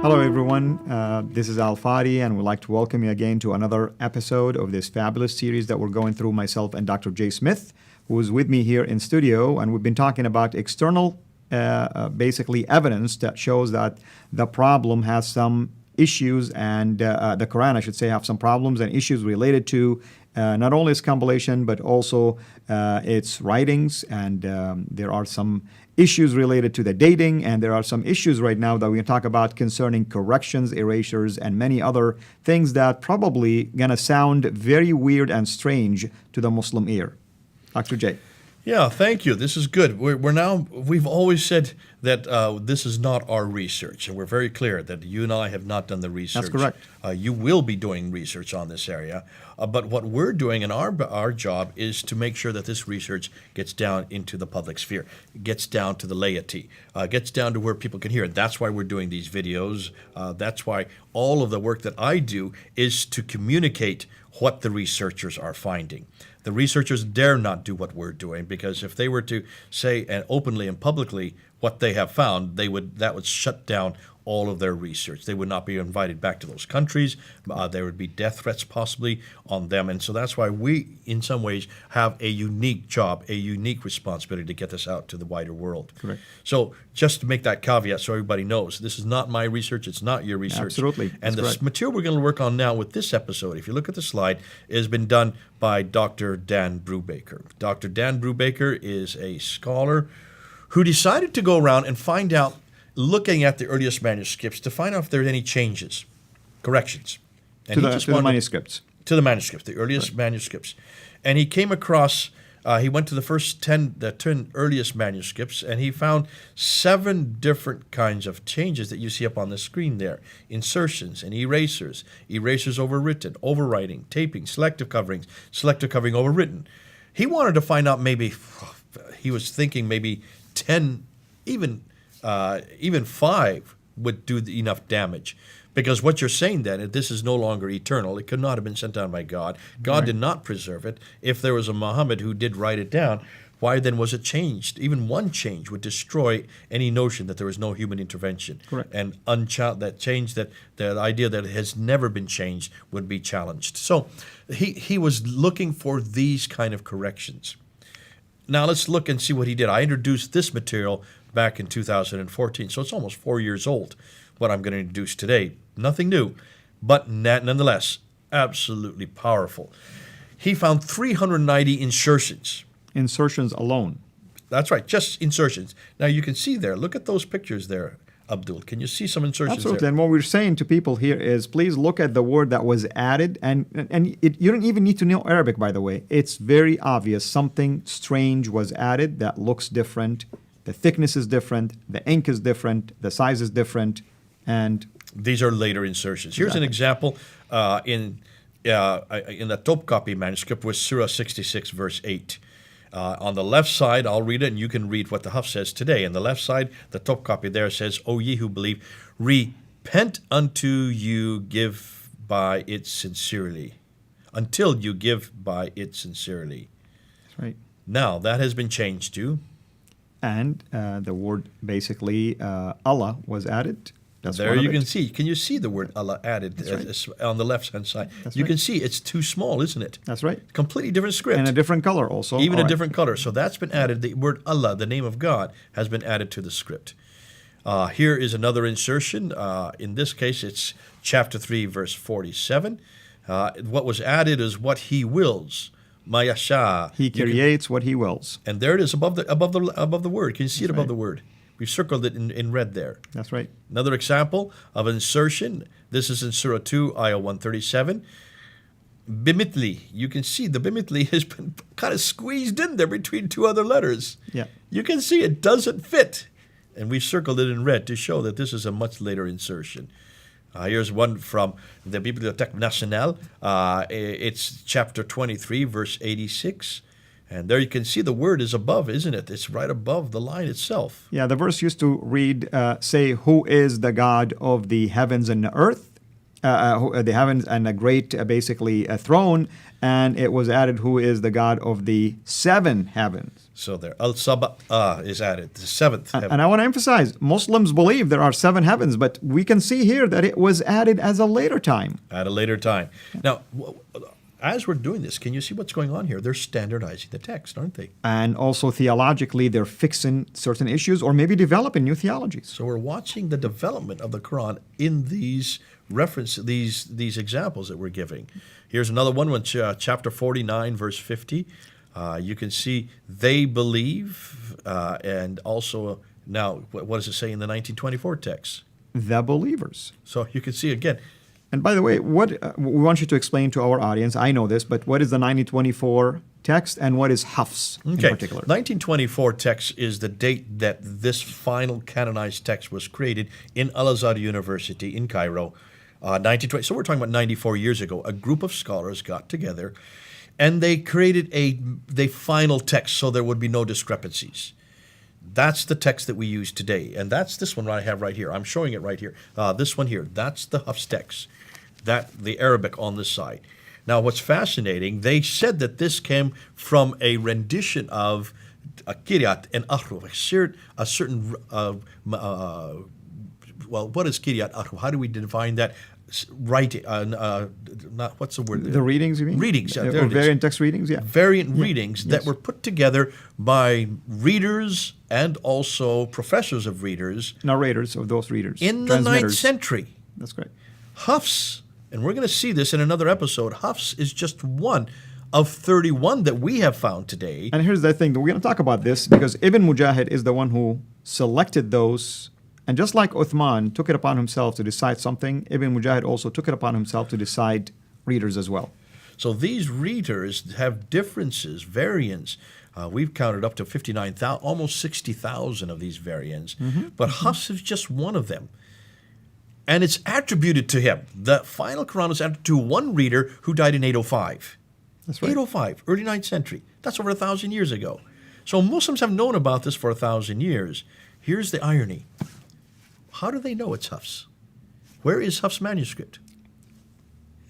Hello, everyone. This is Al Fadi, and we'd like to welcome you again to another episode of this fabulous series that we're going through, myself and Dr. Jay Smith, who is with me here in studio. And we've been talking about external, basically, evidence that shows that the problem has some issues, and the Quran, I should say, have some problems and issues related to not only its compilation, but also its writings. And there are some issues related to the dating, and there are some issues right now that we can talk about concerning corrections, erasures, and many other things that probably going to sound very weird and strange to the Muslim ear. Dr. J. Yeah, thank you. This is good. We've always said that this is not our research, and we're very clear that you and I have not done the research. That's correct. You will be doing research on this area, but what we're doing in our job is to make sure that this research gets down into the public sphere, gets down to the laity, gets down to where people can hear it. That's why we're doing these videos. That's why all of the work that I do is to communicate what the researchers are finding. The researchers dare not do what we're doing, because if they were to say openly and publicly what they have found, that would shut down all of their research. They would not be invited back to those countries. There would be death threats possibly on them. And so that's why we, in some ways, have a unique job, a unique responsibility to get this out to the wider world. Correct. So just to make that caveat so everybody knows, this is not my research, it's not your research. Absolutely. And the material we're going to work on now with this episode, if you look at the slide, has been done by Dr. Dan Brubaker. Dr. Dan Brubaker is a scholar who decided to go around and find out, looking at the earliest manuscripts, to find out if there are any changes, corrections. And to the manuscripts. To the manuscripts, the earliest manuscripts. And he came across, he went to the 10 earliest manuscripts, and he found 7 different kinds of changes that you see up on the screen there. Insertions and erasers, erasers overwritten, overwriting, taping, selective covering overwritten. He wanted to find out he was thinking maybe 10, even 5 would do enough damage. Because what you're saying then, this is no longer eternal. It could not have been sent down by God. God Right. did not preserve it. If there was a Muhammad who did write it down, why then was it changed? Even one change would destroy any notion that there was no human intervention. Correct. And that change, that the idea that it has never been changed, would be challenged. So he was looking for these kind of corrections. Now let's look and see what he did. I introduced this material back in 2014, so it's almost 4 years old, what I'm going to introduce today. Nothing new, but nonetheless, absolutely powerful. He found 390 insertions. Insertions alone. That's right, just insertions. Now you can see there, look at those pictures there, Abdul. Can you see some insertions Absolutely. there? And what we're saying to people here is, please look at the word that was added. And you don't even need to know Arabic, by the way. It's very obvious. Something strange was added that looks different. The thickness is different. The ink is different. The size is different. And these are later insertions. Here's an example in the Topkapi manuscript with Surah 66, verse 8. On the left side, I'll read it, and you can read what the Hafs says today. On the left side, the Topkapi there says, O ye who believe, repent unto you give by it sincerely, until you give by it sincerely. that's right. Now, that has been changed to... And the word, basically, Allah was added. That's there one of you it. can see. Can you see the word Allah added on the left-hand side? That's you right. can see it's too small, isn't it? That's right. Completely different script. And a different color also. Even All a right. different color. So that's been added. The word Allah, the name of God, has been added to the script. Here is another insertion. In this case, it's chapter 3, verse 47. What was added is what he wills. Mayasha. He creates what he wills. And there it is above the word. Can you see it above the word? We've circled it in red there. That's right. Another example of insertion. This is in Surah 2, Ayah 137. Bimitli. You can see the bimitli has been kind of squeezed in there between 2 other letters. Yeah. You can see it doesn't fit. And we've circled it in red to show that this is a much later insertion. Here's one from the Bibliothèque Nationale. It's chapter 23, verse 86. And there you can see the word is above, isn't it? It's right above the line itself. Yeah, the verse used to read, say, who is the God of the heavens and the earth? the heavens and a great, basically, a throne, and it was added, who is the God of the seven heavens. So there, Al-Saba is added, the seventh heaven. And I want to emphasize, Muslims believe there are seven heavens, but we can see here that it was added as a later time. At a later time. Now, as we're doing this, can you see what's going on here? They're standardizing the text, aren't they? And also theologically, they're fixing certain issues or maybe developing new theologies. So we're watching the development of the Quran in these these examples that we're giving. Here's another one, chapter 49, verse 50. You can see they believe, and also now, what does it say in the 1924 text? The believers. So you can see again. And by the way, what we want you to explain to our audience, I know this, but what is the 1924 text and what is Hafs in particular? 1924 text is the date that this final canonized text was created in Al-Azhar University in Cairo, 1920. So we're talking about 94 years ago. A group of scholars got together and they created the final text so there would be no discrepancies. That's the text that we use today. And that's this one I have right here. I'm showing it right here. This one here. That's the Hafs text. The Arabic on this side. Now, what's fascinating, they said that this came from a rendition of Kiryat and Ahruf, a certain well, what is Kiryat Ahruf? How do we define that? Writing, what's the word? The readings, you mean? Readings, yeah. Or variant text readings, yeah. Variant readings that were put together by readers and also professors of readers. Narrators of those readers. In the 9th century. That's correct. Hafs, and we're going to see this in another episode, Hafs is just one of 31 that we have found today. And here's the thing, we're going to talk about this because Ibn Mujahid is the one who selected those. And just like Uthman took it upon himself to decide something, Ibn Mujahid also took it upon himself to decide readers as well. So these readers have differences, variants. We've counted up to 59,000, almost 60,000 of these variants. But Hafs is just one of them. And it's attributed to him. The final Quran is attributed to one reader who died in 805. That's right. 805, early 9th century. That's over 1,000 years ago. So Muslims have known about this for 1,000 years. Here's the irony. How do they know it's Hafs? Where is Hafs' manuscript?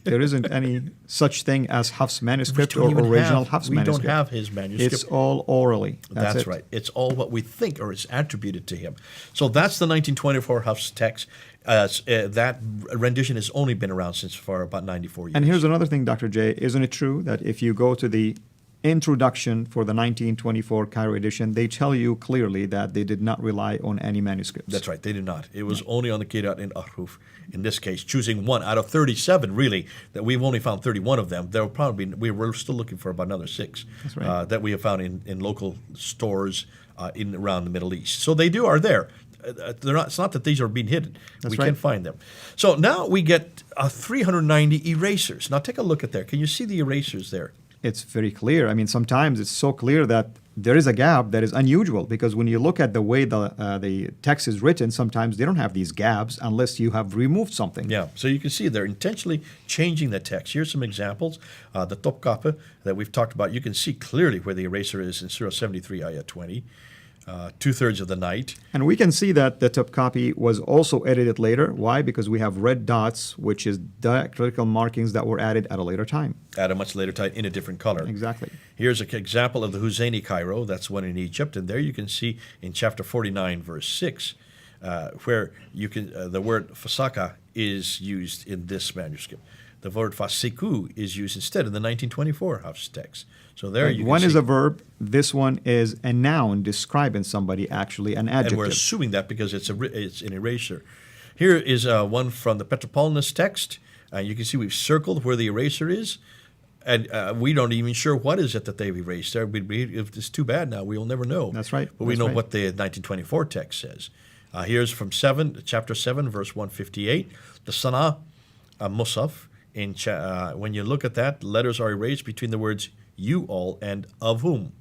There isn't any such thing as Hafs' manuscript or original Hafs' manuscript. We don't have his manuscript. It's all orally. That's right. It's all what we think or is attributed to him. So that's the 1924 Hafs text. That rendition has only been around since for about 94 years. And here's another thing, Dr. J. Isn't it true that if you go to the introduction for the 1924 Cairo edition, they tell you clearly that they did not rely on any manuscripts? That's right, they did not. It was only on the Kiryat and Ahruf, in this case, choosing one out of 37, really, that we've only found 31 of them. There will probably be, we're still looking for about another 6 that we have found in local stores around the Middle East. So they are there. It's not that these are being hidden. We can find them. So now we get 390 erasers. Now take a look at there. Can you see the erasers there? It's very clear. I mean, sometimes it's so clear that there is a gap that is unusual because when you look at the way the text is written, sometimes they don't have these gaps unless you have removed something. Yeah, so you can see they're intentionally changing the text. Here's some examples. The Topkapi that we've talked about, you can see clearly where the eraser is in Surah 73, Ayah 20. 2/3 of the night. And we can see that the Topkapi was also edited later. Why? Because we have red dots, which is diacritical markings that were added at a later time. At a much later time in a different color. Exactly. Here's an example of the Husseini Cairo. That's one in Egypt. And there you can see in chapter 49, verse 6, where you can the word fasaka is used in this manuscript. The word fasiku is used instead in the 1924 Hafs text. So there you can one see. is a verb. This one is a noun describing somebody, actually, an adjective. And we're assuming that because it's an erasure. Here is one from the Petropolitan text. You can see we've circled where the eraser is. And we don't even sure what is it that they've erased there. If it's too bad now, we'll never know. That's right. But we know what the 1924 text says. Here's from chapter 7, verse 158. The Sana Musaf. When you look at that, letters are erased between the words you all and of whom.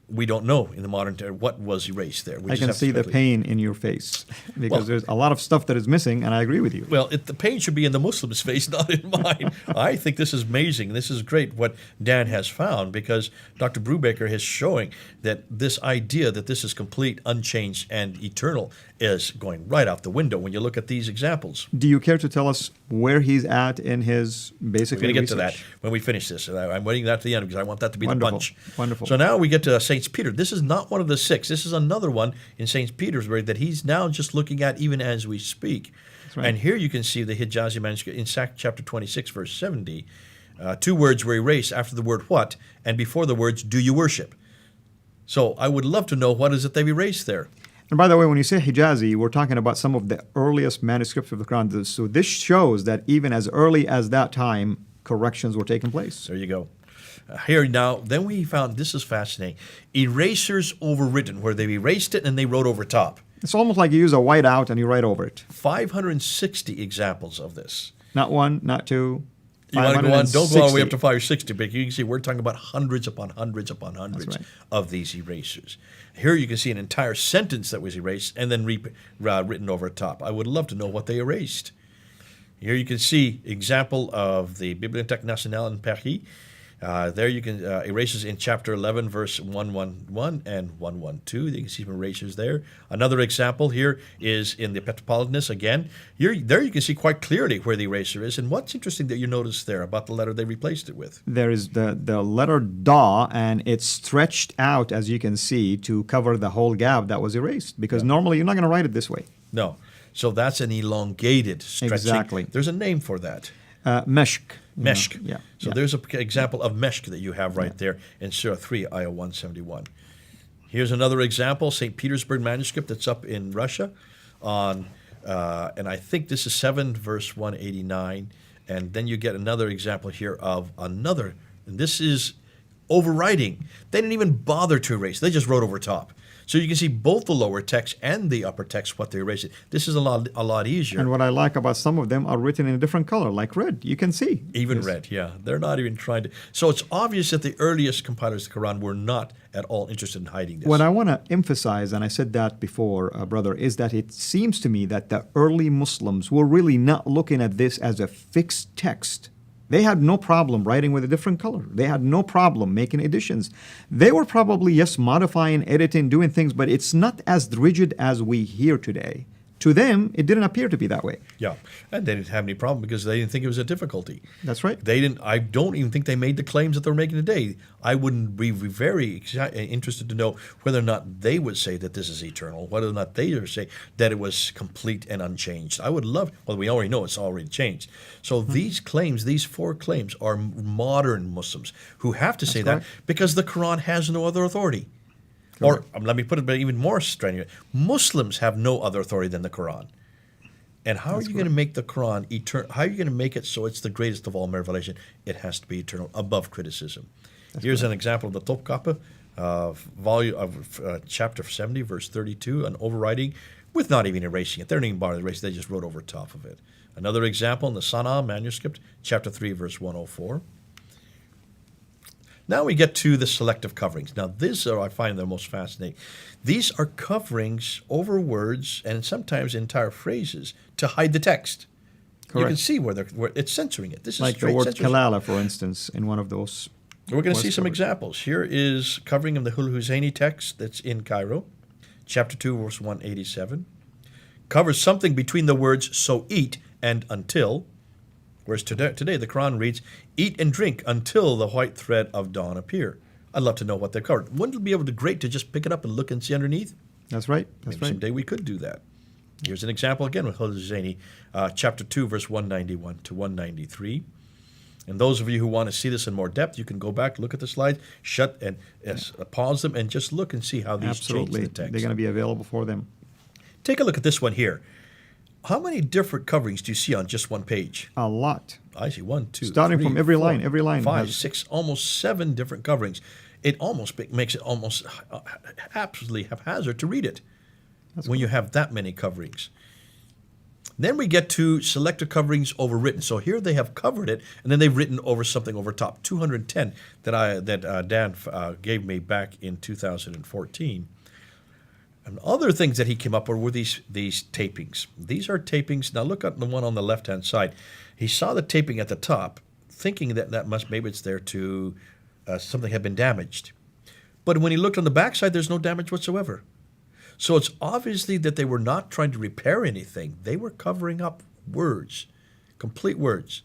We don't know in the modern time what was erased there. I can see the pain in your face because there's a lot of stuff that is missing, and I agree with you. Well, the pain should be in the Muslim's face, not in mine. I think this is amazing. This is great what Dan has found because Dr. Brubaker is showing that this idea that this is complete, unchanged, and eternal is going right out the window when you look at these examples. Do you care to tell us where he's at in his basically We're going to get research? to that when we finish this. And I'm waiting that to the end because I want that to be Wonderful. the bunch. Wonderful. So now we get to St. Peter. This is not one of the six. This is another one in St. Petersburg that he's now just looking at even as we speak. right. And here you can see the Hijazi manuscript in chapter 26, verse 70. Two words were erased after the word what and before the words do you worship. So I would love to know what is it they've erased there. And by the way, when you say Hijazi, we're talking about some of the earliest manuscripts of the Quran. So this shows that even as early as that time, corrections were taking place. There you go. Here now, then we found, this is fascinating, erasers overwritten, where they've erased it and they wrote over top. It's almost like you use a whiteout and you write over it. 560 examples of this. Not one, not two. You want to go on, don't go all the way up to 560. 560, but you can see we're talking about hundreds upon hundreds upon hundreds That's right. of these erasers. Here you can see an entire sentence that was erased and then written over top. I would love to know what they erased. Here you can see example of the Bibliothèque Nationale in Paris. There you can erasers in chapter 11, verse 111 and 112. You can see some erasers there. Another example here is in the Petropolitanus again. There you can see quite clearly where the eraser is. And what's interesting that you notice there about the letter they replaced it with? There is the letter Da, and it's stretched out, as you can see, to cover the whole gap that was erased. Because normally you're not going to write it this way. No. So that's an elongated stretching. Exactly. There's a name for that. Meshk. Meshk. Yeah. So yeah. there's an example of Meshk that you have right there in Surah 3, Ayah 171. Here's another example, St. Petersburg manuscript that's up in Russia on, and I think this is 7, verse 189. And then you get another example here of another, and this is overwriting. They didn't even bother to erase. They just wrote over top. So you can see both the lower text and the upper text, what they erased. This is a lot easier. And what I like about some of them are written in a different color, like red. You can see. Even Yes. red, yeah. They're not even trying to. So it's obvious that the earliest compilers of the Quran were not at all interested in hiding this. What I want to emphasize, and I said that before, brother, is that it seems to me that the early Muslims were really not looking at this as a fixed text. They had no problem writing with a different color. They had no problem making additions. They were probably, yes, modifying, editing, doing things, but it's not as rigid as we hear today. To them, it didn't appear to be that way. Yeah, and they didn't have any problem because they didn't think it was a difficulty. That's right. They didn't. I don't even think they made the claims that they're making today. I wouldn't be very interested to know whether or not they would say that this is eternal, whether or not they would say that it was complete and unchanged. I would love. Well, we already know it's already changed. So these claims, these 4 claims, are modern Muslims who have to say that correct. because the Quran has no other authority. Or let me put it even more strenuous. Muslims have no other authority than the Quran. And how are you going to make the Quran eternal? How are you going to make it so it's the greatest of all revelation? It has to be eternal, above criticism. Here's an example of the Topkapi, chapter 70, verse 32, an overwriting with not even erasing it. They didn't even bother to erase it. They just wrote over top of it. Another example in the Sana'a manuscript, chapter 3, verse 104. Now we get to the selective coverings. Now these are, I find, the most fascinating. These are coverings over words and sometimes entire phrases to hide the text. You can Correct. see where it's censoring it. This is Like the straight word censorship. kalala, for instance, in one of those. We're going to was see some covered. examples. Here is covering of the Hul-Husayni text that's in Cairo, chapter 2, verse 187. Covers something between the words so eat and until. Whereas today the Quran reads, eat and drink until the white thread of dawn appear. I'd love to know what they're covered. Wouldn't it be able to great to just pick it up and look and see underneath? That's right. That's Maybe right. someday we could do that. Here's an example again with Hul-Husayni, chapter 2, verse 191 to 193. And those of you who want to see this in more depth, you can go back, look at the slides, pause them, and just look and see how these Absolutely. change the text. They're going to be available for them. Take a look at this one here. How many different coverings do you see on just one page? A lot. I see 1, 2, Starting 3, from every 4, line, every line 5, has- 6, almost 7 different coverings. It almost makes it almost absolutely haphazard to read it when you have that many coverings. Then we get to selected coverings overwritten. So here they have covered it, and then they've written over something over top. 210 that Dan gave me back in 2014. And other things that he came up with were these tapings. These are tapings. Now look at the one on the left-hand side. He saw the taping at the top, thinking that maybe it's there to something had been damaged. But when he looked on the back side, there's no damage whatsoever. So it's obviously that they were not trying to repair anything. They were covering up words, complete words.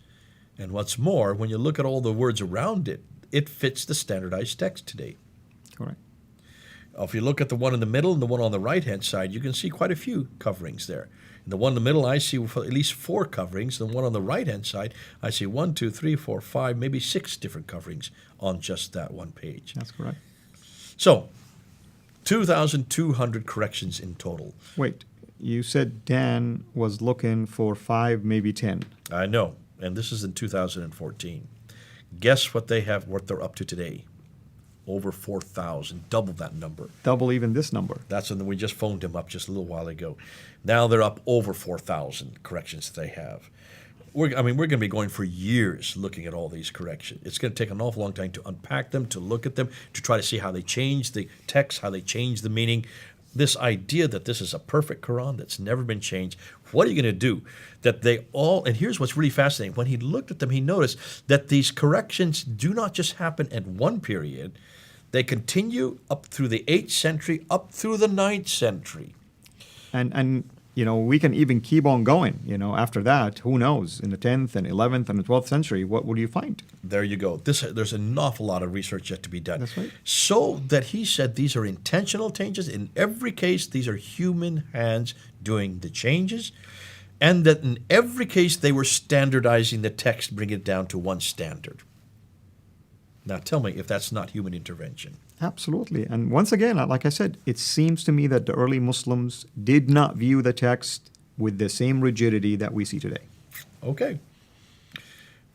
And what's more, when you look at all the words around it, it fits the standardized text today. Correct. If you look at the one in the middle and the one on the right-hand side, you can see quite a few coverings there. In the one in the middle, I see at least 4 coverings. The one on the right-hand side, I see 1, 2, 3, 4, 5, maybe 6 different coverings on just that one page. That's correct. So, 2,200 corrections in total. Wait, you said Dan was looking for 5, maybe 10. I know, and this is in 2014. Guess what they're up to today? Over 4,000, double that number. Double even this number. That's when we just phoned him up just a little while ago. Now they're up over 4,000 corrections that they have. We're going to be going for years looking at all these corrections. It's going to take an awful long time to unpack them, to look at them, to try to see how they change the text, how they change the meaning. This idea that this is a perfect Quran that's never been changed, what are you going to do? That they all, and here's what's really fascinating. When he looked at them, he noticed that these corrections do not just happen at one period. They continue up through the 8th century, up through the 9th century. And we can even keep on going. After that, who knows? In the 10th and 11th and the 12th century, what will you find? There you go. There's an awful lot of research yet to be done. That's right. So that he said these are intentional changes. In every case, these are human hands doing the changes. And that in every case, they were standardizing the text, bringing it down to one standard. Now tell me if that's not human intervention. Absolutely. And once again, like I said, it seems to me that the early Muslims did not view the text with the same rigidity that we see today. Okay.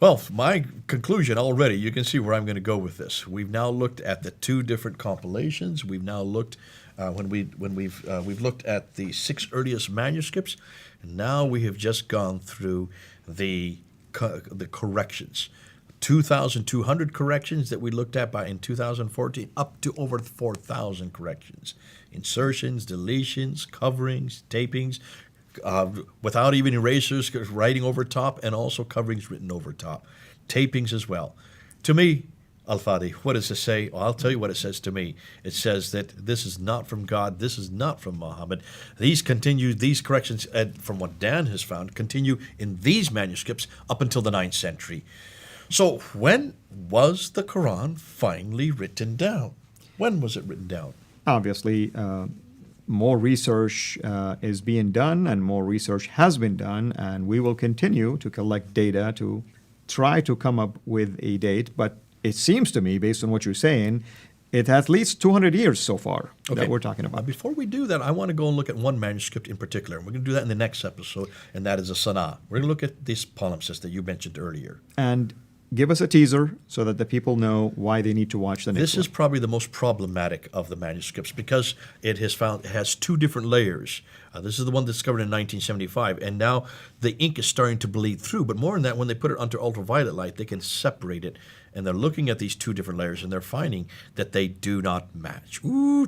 Well, my conclusion already, you can see where I'm going to go with this. We've now looked at the 2 different compilations. We've now looked we've looked at the 6 earliest manuscripts, and now we have just gone through the corrections. 2,200 corrections that we looked at in 2014, up to over 4,000 corrections. Insertions, deletions, coverings, tapings, without even erasers, writing over top, and also coverings written over top. Tapings as well. To me, Al-Fadi, what does it say? Well, I'll tell you what it says to me. It says that this is not from God, this is not from Muhammad. These corrections, from what Dan has found, continue in these manuscripts up until the 9th century. So when was the Quran finally written down? When was it written down? Obviously, more research is being done and more research has been done, and we will continue to collect data to try to come up with a date. But it seems to me, based on what you're saying, it's at least 200 years so far that we're talking about. Before we do that, I want to go and look at one manuscript in particular. We're going to do that in the next episode, and that is a Sanaa. We're going to look at this palimpsest that you mentioned earlier. And give us a teaser so that the people know why they need to watch the next one. This is probably the most problematic of the manuscripts because it has 2 different layers. This is the one discovered in 1975, and now the ink is starting to bleed through. But more than that, when they put it under ultraviolet light, they can separate it. And they're looking at these 2 different layers, and they're finding that they do not match. Wow.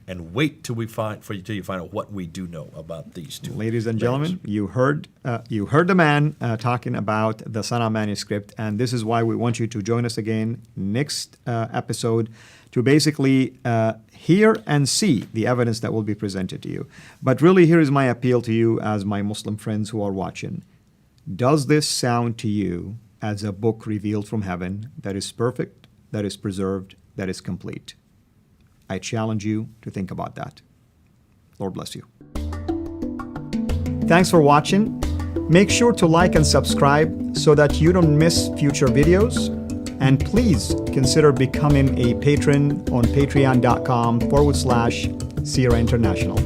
And wait till you find out what we do know about these 2. Ladies and gentlemen, you heard the man talking about the Sanaa manuscript, and this is why we want you to join us again next episode to basically hear and see the evidence that will be presented to you. But really, here is my appeal to you as my Muslim friends who are watching. Does this sound to you as a book revealed from heaven that is perfect, that is preserved, that is complete? I challenge you to think about that. Lord bless you. Thanks for watching. Make sure to like and subscribe so that you don't miss future videos. And please consider becoming a patron on patreon.com/Sierra International.